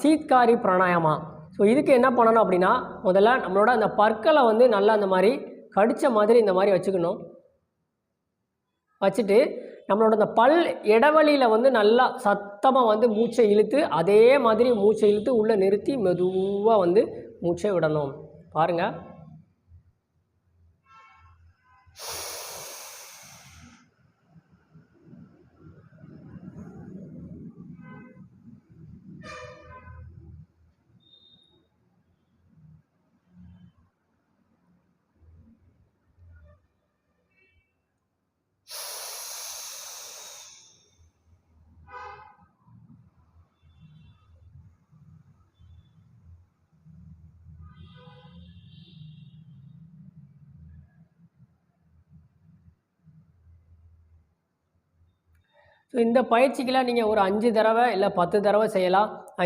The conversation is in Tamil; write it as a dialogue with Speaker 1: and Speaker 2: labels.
Speaker 1: சீத்காரி பிராணாயாமா. ஸோ இதுக்கு என்ன பண்ணணும் அப்படின்னா, முதல்ல நம்மளோட அந்த பற்களை வந்து நல்லா அந்த மாதிரி கடித்த மாதிரி இந்த மாதிரி வச்சுக்கணும். வச்சுட்டு நம்மளோட அந்த பல் இடைவெளியில் வந்து நல்லா சத்தமாக வந்து மூச்சை இழுத்து, அதே மாதிரி மூச்சை இழுத்து உள்ளே நிறுத்தி மெதுவாக வந்து மூச்சை விடணும். பாருங்கள். ஸோ இந்த பயிற்சிக்கெல்லாம் நீங்கள் ஒரு 5 தடவை இல்லை 10 தடவை செய்யலாம். எப்போ